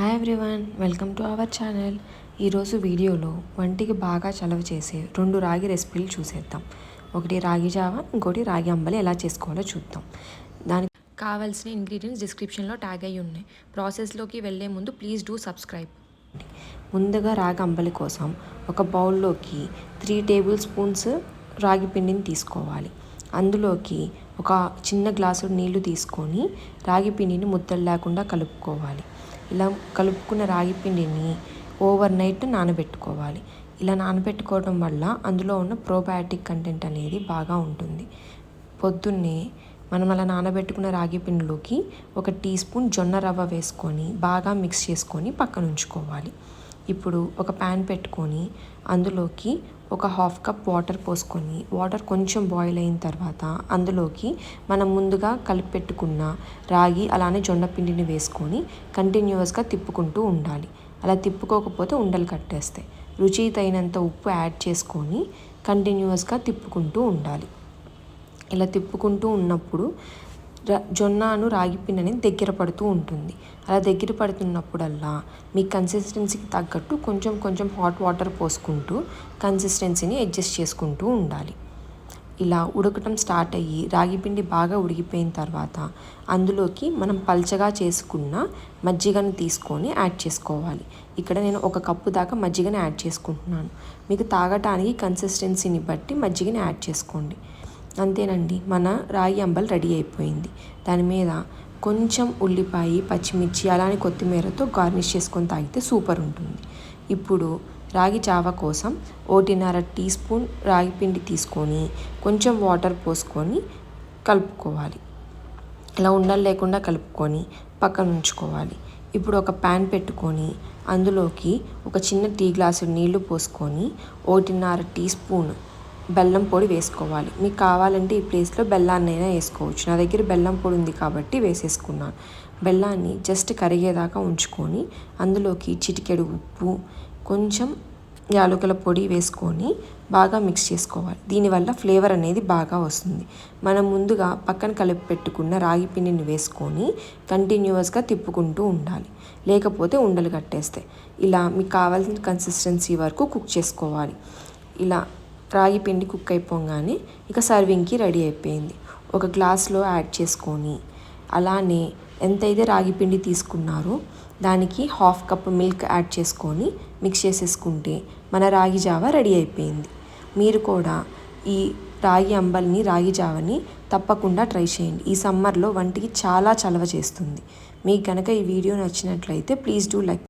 Hi everyone, welcome to our channel. ఈరోజు వీడియోలో వంటికి బాగా చలవ చేసే 2 రాగి రెసిపీలు చూసేద్దాం. ఒకటి రాగి జావా, ఇంకోటి రాగి అంబలి ఎలా చేసుకోవాలో చూద్దాం. దానికి కావాల్సిన ఇంగ్రీడియంట్స్ డిస్క్రిప్షన్లో ట్యాగ్ అయ్యి ఉన్నాయి. ప్రాసెస్లోకి వెళ్ళే ముందు ప్లీజ్ డూ సబ్స్క్రైబ్. ముందుగా రాగి అంబలి కోసం ఒక బౌల్లోకి 3 టేబుల్ స్పూన్స్ రాగి పిండిని తీసుకోవాలి. అందులోకి ఒక చిన్న గ్లాసు నీళ్లు తీసుకొని రాగి పిండిని ముద్దలు లేకుండా కలుపుకోవాలి. ఇలా కలుపుకున్న రాగి పిండిని ఓవర్ నైట్ నానబెట్టుకోవాలి. ఇలా నానబెట్టుకోవడం వల్ల అందులో ఉన్న ప్రోబయాటిక్ కంటెంట్ అనేది బాగా ఉంటుంది. పొద్దున్నే మనం అలా నానబెట్టుకున్న రాగి పిండిలోకి 1 టీ స్పూన్ జొన్న రవ్వ వేసుకొని బాగా మిక్స్ చేసుకొని పక్కన ఉంచుకోవాలి. ఇప్పుడు ఒక ప్యాన్ పెట్టుకొని అందులోకి ఒక 1/2 కప్ వాటర్ పోసుకొని వాటర్ కొంచెం బాయిల్ అయిన తర్వాత అందులోకి మనం ముందుగా కలిపి పెట్టుకున్న రాగి అలానే జొన్న పిండిని వేసుకొని కంటిన్యూస్గా తిప్పుకుంటూ ఉండాలి. అలా తిప్పుకోకపోతే ఉండలు కట్టేస్తాయి. రుచి తగినంత ఉప్పు యాడ్ చేసుకొని కంటిన్యూస్గా తిప్పుకుంటూ ఉండాలి. ఇలా తిప్పుకుంటూ ఉన్నప్పుడు జొన్నను రాగి పిండి అనేది దగ్గర పడుతూ ఉంటుంది. అలా దగ్గర పడుతున్నప్పుడల్లా మీ కన్సిస్టెన్సీకి తగ్గట్టు కొంచెం హాట్ వాటర్ పోసుకుంటూ కన్సిస్టెన్సీని అడ్జస్ట్ చేసుకుంటూ ఉండాలి. ఇలా ఉడకటం స్టార్ట్ అయ్యి రాగి పిండి బాగా ఉడికిపోయిన తర్వాత అందులోకి మనం పల్చగా చేసుకున్న మజ్జిగను తీసుకొని యాడ్ చేసుకోవాలి. ఇక్కడ నేను 1 కప్పు దాకా మజ్జిగను యాడ్ చేసుకుంటున్నాను. మీకు తాగటానికి కన్సిస్టెన్సీని బట్టి మజ్జిగని యాడ్ చేసుకోండి. అంతేనండి, మన రాగి అంబలి రెడీ అయిపోయింది. దాని మీద కొంచెం ఉల్లిపాయ, పచ్చిమిర్చి అలానే కొత్తిమీరతో గార్నిష్ చేసుకొని తాగితే సూపర్ ఉంటుంది. ఇప్పుడు రాగి జావా కోసం 1.5 టీ స్పూన్ రాగి పిండి తీసుకొని కొంచెం వాటర్ పోసుకొని కలుపుకోవాలి. ఇలా ఉండలు లేకుండా కలుపుకొని పక్కన ఉంచుకోవాలి. ఇప్పుడు ఒక ప్యాన్ పెట్టుకొని అందులోకి ఒక చిన్న టీ గ్లాసు నీళ్లు పోసుకొని 1.5 టీ స్పూన్ బెల్లం పొడి వేసుకోవాలి. మీకు కావాలంటే ఈ ప్లేస్లో బెల్లాన్నైనా వేసుకోవచ్చు. నా దగ్గర బెల్లం పొడి ఉంది కాబట్టి వేసేసుకున్నాను. బెల్లాన్ని జస్ట్ కరిగేదాకా ఉంచుకొని అందులోకి చిటికెడు ఉప్పు, కొంచెం యాలకుల పొడి వేసుకొని బాగా మిక్స్ చేసుకోవాలి. దీనివల్ల ఫ్లేవర్ అనేది బాగా వస్తుంది. మనం ముందుగా పక్కన కలిపి పెట్టుకున్న రాగి పిండిని వేసుకొని కంటిన్యూస్గా తిప్పుకుంటూ ఉండాలి, లేకపోతే ఉండలు కట్టేస్తాయి. ఇలా మీకు కావాల్సిన కన్సిస్టెన్సీ వరకు కుక్ చేసుకోవాలి. ఇలా రాగి పిండి కుక్ అయిపోగానే ఇక సర్వింగ్కి రెడీ అయిపోయింది. ఒక గ్లాస్లో యాడ్ చేసుకొని అలానే ఎంతైతే రాగి పిండి తీసుకున్నారో దానికి 1/2 కప్ మిల్క్ యాడ్ చేసుకొని మిక్స్ చేసేసుకుంటే మన రాగి జావా రెడీ అయిపోయింది. మీరు కూడా ఈ రాగి అంబలిని, రాగి జావని తప్పకుండా ట్రై చేయండి. ఈ సమ్మర్లో వంటికి చాలా చలవ చేస్తుంది. మీకు కనుక ఈ వీడియో నచ్చినట్లయితే ప్లీజ్ డూ లైక్.